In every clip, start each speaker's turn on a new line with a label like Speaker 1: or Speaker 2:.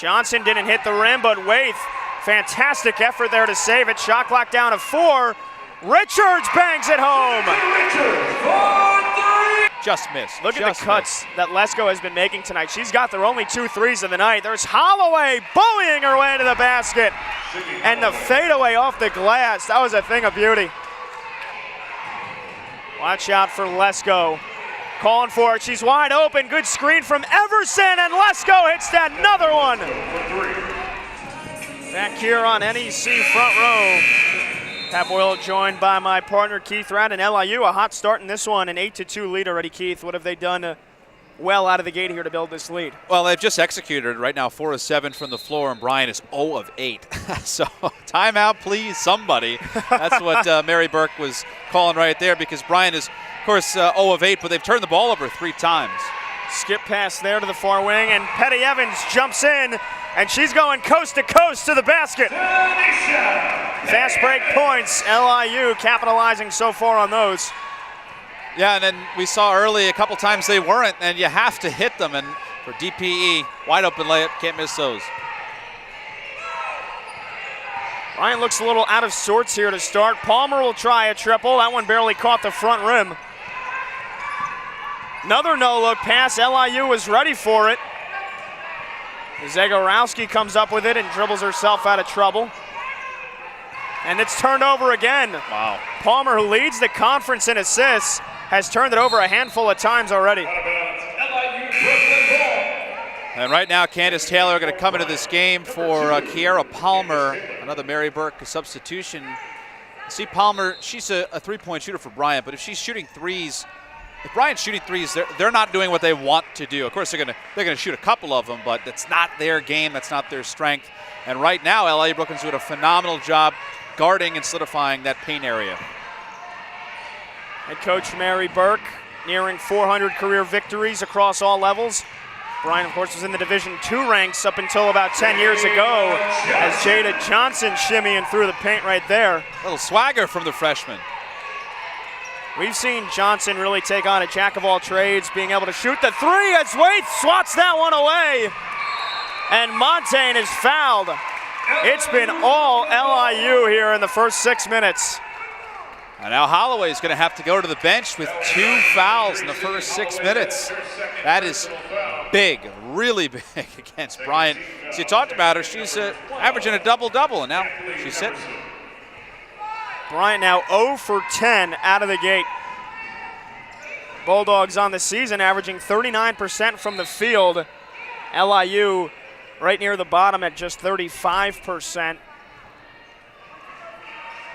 Speaker 1: Johnson didn't hit the rim, but Waith, fantastic effort there to save it. Shot clock down to 4. Richards bangs it home.
Speaker 2: Just missed.
Speaker 1: Look at the cuts that Lesko has been making tonight. She's got their only 2 threes of the night. There's Holloway bullying her way to the basket. And the fadeaway off the glass. That was a thing of beauty. Watch out for Lesko. Calling for it. She's wide open. Good screen from Everson, and Lesko hits that another one. Back here on NEC front row. Pat Boyle joined by my partner Keith Ratt and LIU. A hot start in this one, an 8-2 lead already. Keith, what have they done well out of the gate here to build this lead?
Speaker 2: Well, they've just executed right now, 4 of 7 from the floor, and Bryant is 0 of 8. So timeout, please, somebody. That's what Mary Burke was calling right there, because Bryant is, of course, 0 of 8, but they've turned the ball over 3 times.
Speaker 1: Skip pass there to the far wing, and Petty Evans jumps in, and she's going coast to coast to the basket. Fast break points, LIU capitalizing so far on those.
Speaker 2: Yeah, and then we saw early a couple times they weren't, and you have to hit them. And for DPE, wide open layup, can't miss those.
Speaker 1: Bryant looks a little out of sorts here to start. Palmer will try a triple. That one barely caught the front rim. Another no-look pass. LIU was ready for it. Zagorowski comes up with it and dribbles herself out of trouble. And it's turned over again.
Speaker 2: Wow.
Speaker 1: Palmer, who leads the conference in assists, has turned it over a handful of times already.
Speaker 2: And right now, Candace Taylor going to come into this game for Kiera Palmer, another Mary Burke substitution. See, Palmer, she's a three-point shooter for Bryant, but if she's shooting threes, if Bryant's shooting threes, they're not doing what they want to do. Of course, they're gonna shoot a couple of them, but that's not their game. That's not their strength. And right now, LIU Brooklyn's doing a phenomenal job guarding and solidifying that paint area.
Speaker 1: Head coach Mary Burke nearing 400 career victories across all levels. Bryant, of course, was in the Division II ranks up until about 10 years ago as Jada Johnson shimmying through the paint right there.
Speaker 2: A little swagger from the freshman.
Speaker 1: We've seen Johnson really take on a jack of all trades, being able to shoot the 3 as Waith swats that one away. And Montaigne is fouled. It's been all LIU here in the first 6 minutes.
Speaker 2: And now Holloway is going to have to go to the bench with 2 fouls in the first 6 minutes. That is big, really big against Bryant. As you talked about her, she's averaging a double-double, and now she's sitting.
Speaker 1: Bryant now 0 for 10 out of the gate. Bulldogs on the season averaging 39% from the field. LIU right near the bottom at just 35%.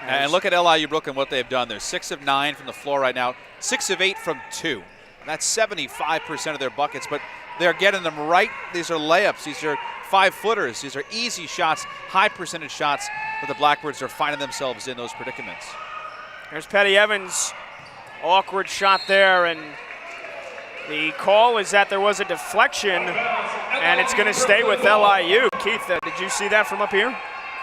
Speaker 2: And look at LIU Brooklyn, what they've done. They're 6 of 9 from the floor right now, 6 of 8 from 2. That's 75% of their buckets, but they're getting them right. These are layups. These are 5-footers. These are easy shots, high percentage shots, but the Blackbirds are finding themselves in those predicaments.
Speaker 1: There's Petty Evans. Awkward shot there, and the call is that there was a deflection, and it's going to stay with LIU. Keith, did you see that from up here?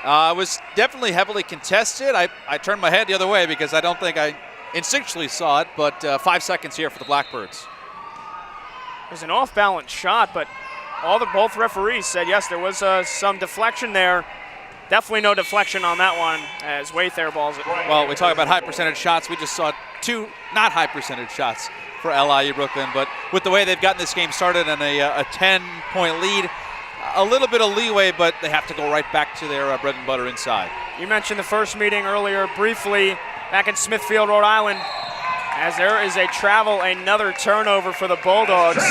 Speaker 2: It was definitely heavily contested. I turned my head the other way because I don't think I instinctually saw it, but 5 seconds here for the Blackbirds.
Speaker 1: It was an off-balance shot, but both referees said, yes, there was some deflection there. Definitely no deflection on that one as Waith airballs it.
Speaker 2: Well, we talk about high percentage shots. We just saw 2 not high percentage shots for LIU Brooklyn, but with the way they've gotten this game started and a 10-point lead, a little bit of leeway, but they have to go right back to their bread and butter inside.
Speaker 1: You mentioned the first meeting earlier briefly back in Smithfield, Rhode Island, as there is another turnover for the Bulldogs.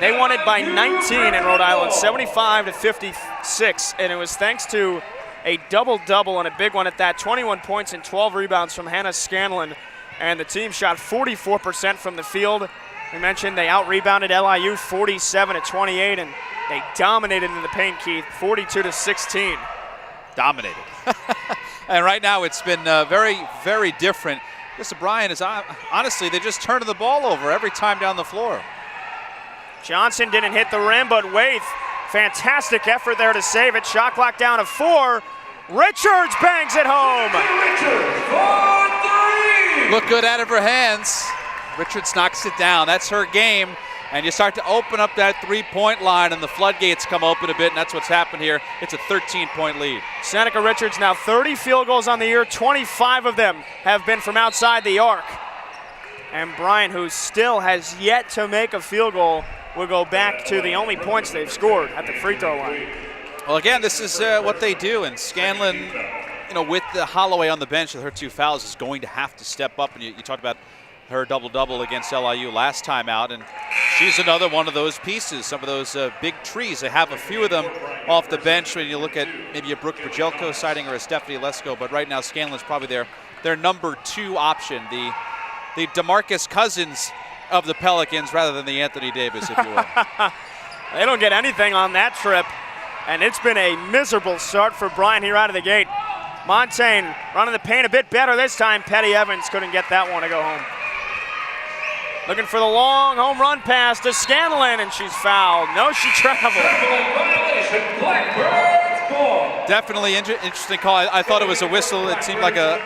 Speaker 1: They won it by 19 in Rhode Island, 75-56, and it was thanks to a double-double and a big one at that, 21 points and 12 rebounds from Hannah Scanlon, and the team shot 44% from the field. We mentioned they out-rebounded LIU 47-28, and they dominated in the paint, Keith, 42-16.
Speaker 2: Dominated. And right now it's been very, very different. Mr. Bryant is, honestly, they just turn the ball over every time down the floor.
Speaker 1: Johnson didn't hit the rim, but Waith, fantastic effort there to save it. Shot clock down to 4. Richards bangs it home.
Speaker 2: Look good out of her hands. Richards knocks it down. That's her game. and you start to open up that three-point line, and the floodgates come open a bit, and that's what's happened here. It's a 13-point lead.
Speaker 1: Seneca Richards now 30 field goals on the year. 25 of them have been from outside the arc. And Bryant, who still has yet to make a field goal, will go back to the only points they've scored at the free throw line.
Speaker 2: Well, again, this is what they do, and Scanlon, with the Holloway on the bench with her 2 fouls, is going to have to step up. And you talked about her double-double against LIU last time out, and she's another one of those pieces, some of those big trees. They have a few of them off the bench when you look at maybe a Brooke Pajelko sighting or a Stephanie Lesko, but right now Scanlon's probably their number 2 option, the DeMarcus Cousins of the Pelicans rather than the Anthony Davis, if you will.
Speaker 1: They don't get anything on that trip, and it's been a miserable start for Bryant here out of the gate. Montaigne running the paint a bit better this time. Petty Evans couldn't get that one to go home. Looking for the long home run pass to Scanlon, and she's fouled. No, she traveled.
Speaker 2: Definitely interesting call. I thought it was a whistle. It seemed like a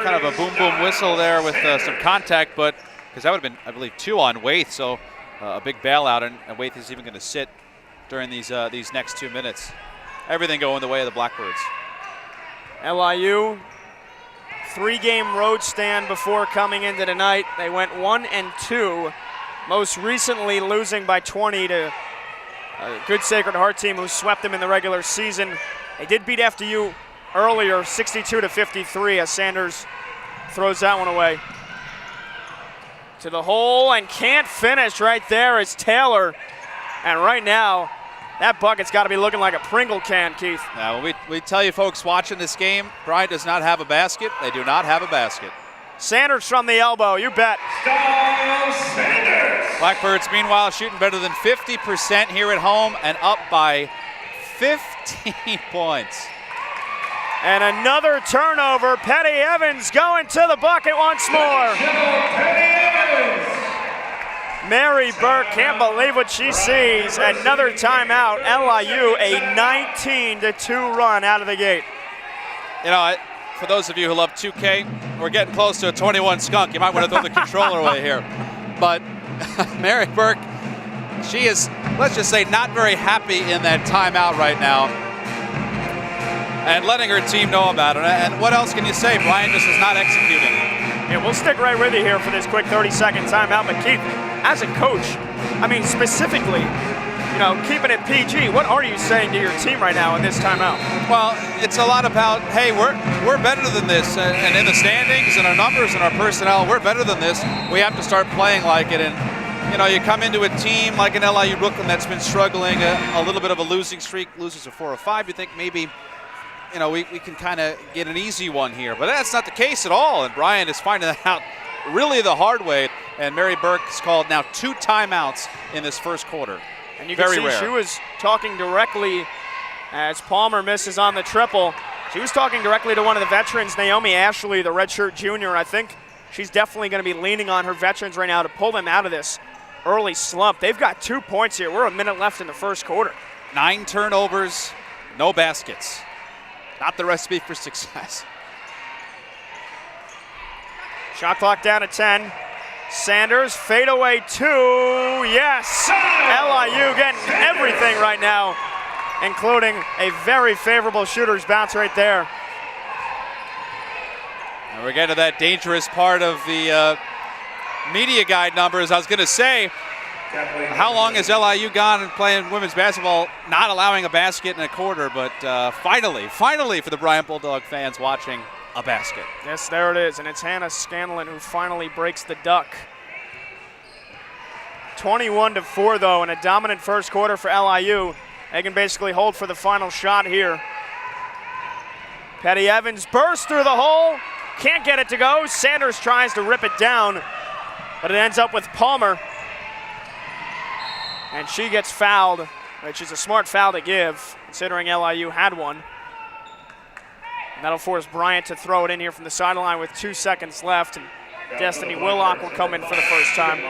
Speaker 2: kind of a boom-boom whistle there with some contact, but because that would have been, I believe, 2 on Waith, so a big bailout, and Waith is even going to sit during these next 2 minutes. Everything going the way of the Blackbirds.
Speaker 1: LIU, 3-game road stand before coming into tonight. They went 1-2, most recently losing by 20 to a good Sacred Heart team who swept them in the regular season. They did beat FDU earlier, 62-53, as Sanders throws that one away. To the hole and can't finish. Right there is Taylor. And right now, that bucket's got to be looking like a Pringle can, Keith.
Speaker 2: Now, we tell you folks watching this game, Bryant does not have a basket. They do not have a basket.
Speaker 1: Sanders from the elbow, you bet.
Speaker 3: Sanders.
Speaker 2: Blackbirds, meanwhile, shooting better than 50% here at home and up by 15 points.
Speaker 1: And another turnover. Petty Evans going to the bucket once more. Mary Burke can't believe what she sees. Another timeout. LIU a 19-2 run out of the gate.
Speaker 2: For those of you who love 2K, we're getting close to a 21 skunk. You might want to throw the controller away here. But Mary Burke, she is, let's just say, not very happy in that timeout right now, and letting her team know about it. And what else can you say? Bryant just is not executing.
Speaker 1: Yeah, we'll stick right with you here for this quick 30-second timeout. But Keith, as a coach, I mean, specifically, keeping it PG, what are you saying to your team right now in this timeout?
Speaker 2: Well, it's a lot about, hey, we're better than this, and in the standings and our numbers and our personnel, we're better than this. We have to start playing like it. And you come into a team like an LIU Brooklyn that's been struggling, a little bit of a losing streak, loses a 4 or 5. You think maybe, we can kind of get an easy one here, but that's not the case at all. And Bryant is finding that out really the hard way. And Mary Burke has called now 2 timeouts in this first quarter.
Speaker 1: And you can
Speaker 2: Very
Speaker 1: see
Speaker 2: rare.
Speaker 1: She was talking directly as Palmer misses on the triple. She was talking directly to one of the veterans, Naomi Ashley, the redshirt junior. And I think she's definitely going to be leaning on her veterans right now to pull them out of this early slump. They've got 2 points here. We're a minute left in the first quarter.
Speaker 2: 9 turnovers, no baskets. Not the recipe for success.
Speaker 1: Shot clock down to 10. Sanders, fadeaway 2, yes! LIU getting everything right now, including a very favorable shooter's bounce right there.
Speaker 2: And we're getting to that dangerous part of the media guide numbers. I was going to say, how long has LIU gone and playing women's basketball, not allowing a basket in a quarter, but finally for the Bryant Bulldog fans watching, a basket.
Speaker 1: Yes, there it is, and it's Hannah Scanlon who finally breaks the duck. 21-4 though, in a dominant first quarter for LIU. They can basically hold for the final shot here. Petty Evans bursts through the hole, can't get it to go. Sanders tries to rip it down, but it ends up with Palmer. And she gets fouled, which is a smart foul to give, considering LIU had one. And that'll force Bryant to throw it in here from the sideline with 2 seconds left. And Destiny Willock will come in for the first time.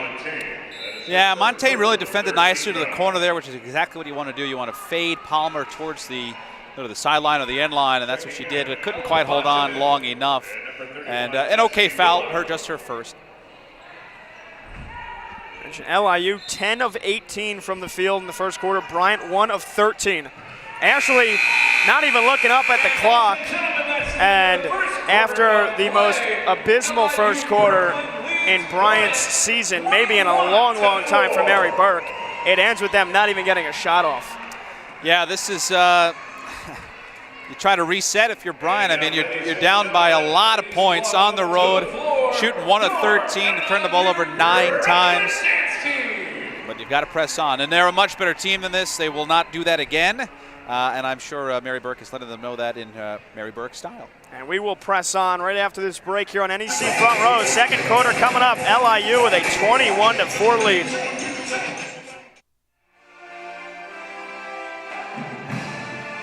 Speaker 2: Yeah, Montaigne really defended nicely to the corner there, which is exactly what you want to do. You want to fade Palmer towards the sideline or the end line, and that's what she did, but couldn't quite hold on long enough. And an okay foul, just her first.
Speaker 1: LIU 10 of 18 from the field in the first quarter. Bryant 1 of 13. Ashley not even looking up at the clock. And after the most abysmal first quarter in Bryant's season, maybe in a long, long time for Mary Burke, it ends with them not even getting a shot off.
Speaker 2: Yeah, this is, you try to reset if you're Bryant. I mean, you're down by a lot of points on the road, shooting 1 of 13 to turn the ball over 9 times. But you've got to press on. And they're a much better team than this. They will not do that again. And I'm sure Mary Burke is letting them know that in Mary Burke style. And
Speaker 1: we will press on right after this break here on NEC Front Row. Second quarter coming up. LIU with a 21-4 lead.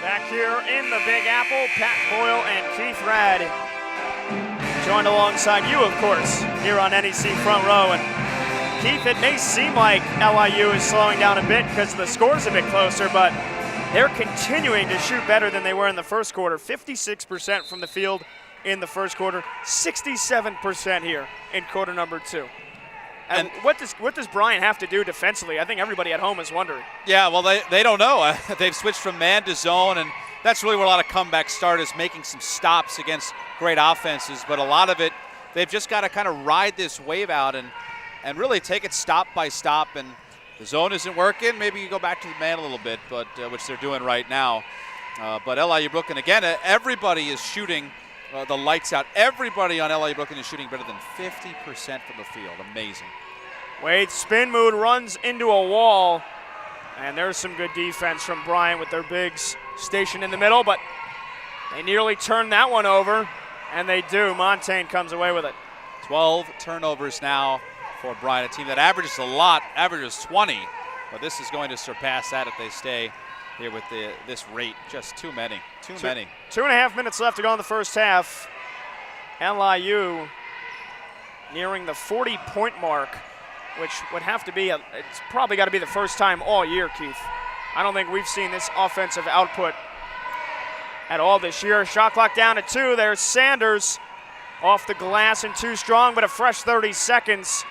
Speaker 1: Back here in the Big Apple, Pat Boyle and Keith Rad joined alongside you, of course, here on NEC Front Row. And Keith, it may seem like LIU is slowing down a bit because the score's a bit closer, but they're continuing to shoot better than they were in the first quarter. 56% from the field in the first quarter, 67% here in quarter number 2. And what does Bryant have to do defensively? I think everybody at home is wondering.
Speaker 2: Yeah, well, they don't know. They've switched from man to zone, and that's really where a lot of comeback starters making some stops against great offenses. But a lot of it, they've just got to kind of ride this wave out and really take it stop by stop. And the zone isn't working. Maybe you go back to the man a little bit, but which they're doing right now. But LIU Brooklyn, again, everybody is shooting the lights out. Everybody on LIU Brooklyn is shooting better than 50% from the field. Amazing.
Speaker 1: Wade spin move runs into a wall, and there's some good defense from Bryant with their bigs stationed in the middle, but they nearly turned that one over, and they do. Montaigne comes away with it.
Speaker 2: 12 turnovers now for Bryant, a team that averages a lot, averages 20, but this is going to surpass that if they stay here with this rate. Just too many.
Speaker 1: 2.5 minutes left to go in the first half. LIU nearing the 40-point mark, which would have to be, it's probably got to be the first time all year, Keith. I don't think we've seen this offensive output at all this year. Shot clock down to 2. There's Sanders off the glass and too strong, but a fresh 30 seconds.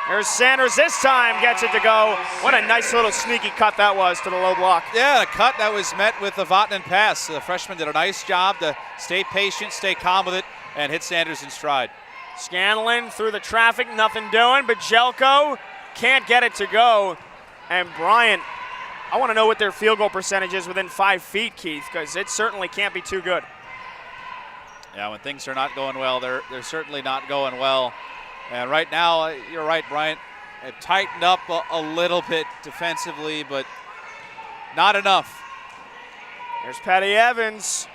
Speaker 1: There's Sanders this time, gets it to go. What a nice little sneaky cut that was to the low block.
Speaker 2: Yeah, a cut that was met with a Vatanen pass. The freshman did a nice job to stay patient, stay calm with it, and hit Sanders in stride.
Speaker 1: Scanlon through the traffic, nothing doing, but Jelko can't get it to go. And Bryant, I want to know what their field goal percentage is within 5 feet, Keith, because it certainly can't be too good.
Speaker 2: Yeah, when things are not going well, they're certainly not going well. And right now, you're right, Bryant, have tightened up a little bit defensively, but not enough.
Speaker 1: There's Patty Evans.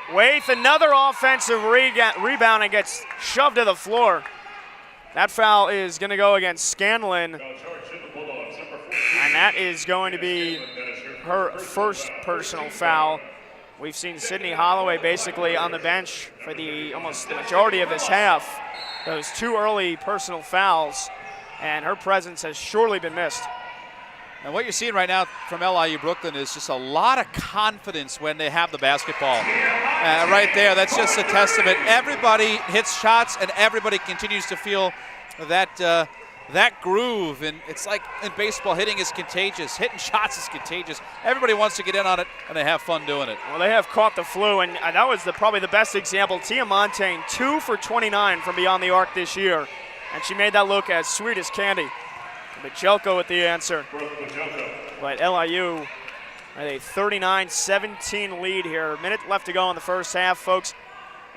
Speaker 1: Waith, another offensive rebound and gets shoved to the floor. That foul is going to go against Scanlon. And that is going to be her first personal foul. We've seen Sydney Holloway basically on the bench for almost the majority of this half. Those 2 early personal fouls, and her presence has surely been missed.
Speaker 2: And what you're seeing right now from LIU Brooklyn is just a lot of confidence when they have the basketball. Right there, that's just a testament. Everybody hits shots, and everybody continues to feel that groove. And it's like in baseball, hitting is contagious. Hitting shots is contagious. Everybody wants to get in on it, and they have fun doing it.
Speaker 1: Well, they have caught the flu, and that was probably the best example. Tia Montaigne, 2 for 29 from beyond the arc this year, and she made that look as sweet as candy. But Jelko with the answer. But LIU at a 39-17 lead here. A minute left to go in the first half, folks.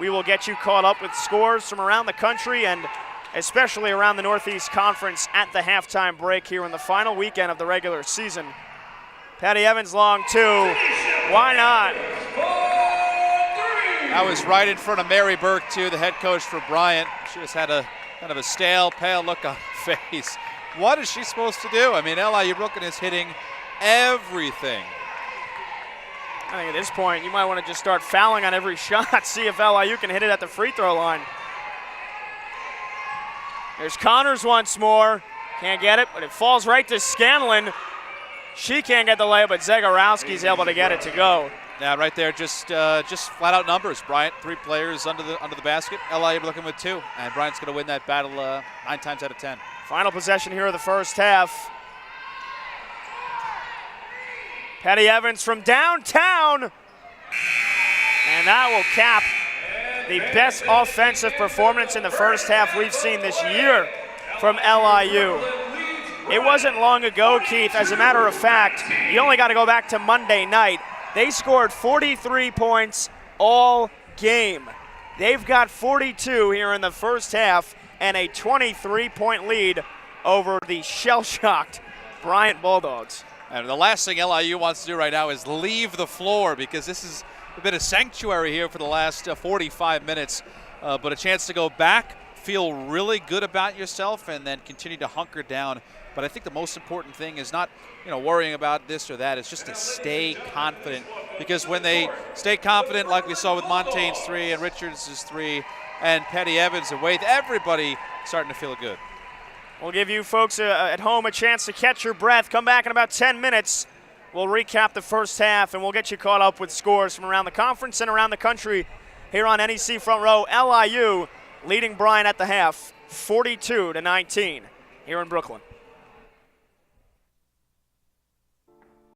Speaker 1: We will get you caught up with scores from around the country and especially around the Northeast Conference at the halftime break here in the final weekend of the regular season. Patty Evans long 2. Why not?
Speaker 2: That was right in front of Mary Burke, too, the head coach for Bryant. She just had a kind of a stale, pale look on her face. What is she supposed to do? I mean, LIU Brooklyn is hitting everything.
Speaker 1: I think at this point, you might want to just start fouling on every shot, see if LIU can hit it at the free throw line. There's Connors once more. Can't get it, but it falls right to Scanlon. She can't get the layup, but Zagorowski's able to get it to go.
Speaker 2: Yeah, right there, just flat out numbers. Bryant, 3 players under the basket. LIU looking with 2, and Bryant's going to win that battle 9 times out of 10.
Speaker 1: Final possession here of the first half. Petty Evans from downtown. And that will cap the best offensive performance in the first half we've seen this year from LIU. It wasn't long ago, Keith. As a matter of fact, you only got to go back to Monday night. They scored 43 points all game. They've got 42 here in the first half and a 23-point lead over the shell-shocked Bryant Bulldogs.
Speaker 2: And the last thing LIU wants to do right now is leave the floor, because this has been a sanctuary here for the last 45 minutes. But a chance to go back, feel really good about yourself, and then continue to hunker down. But I think the most important thing is not, worrying about this or that. It's just to stay confident, because when they stay confident, like we saw with Montaigne's 3 and Richards' 3 and Petty Evans and Wade, everybody starting to feel good.
Speaker 1: We'll give you folks at home a chance to catch your breath. Come back in about 10 minutes. We'll recap the first half, and we'll get you caught up with scores from around the conference and around the country here on NEC Front Row. LIU leading Bryant at the half, 42-19 here in Brooklyn.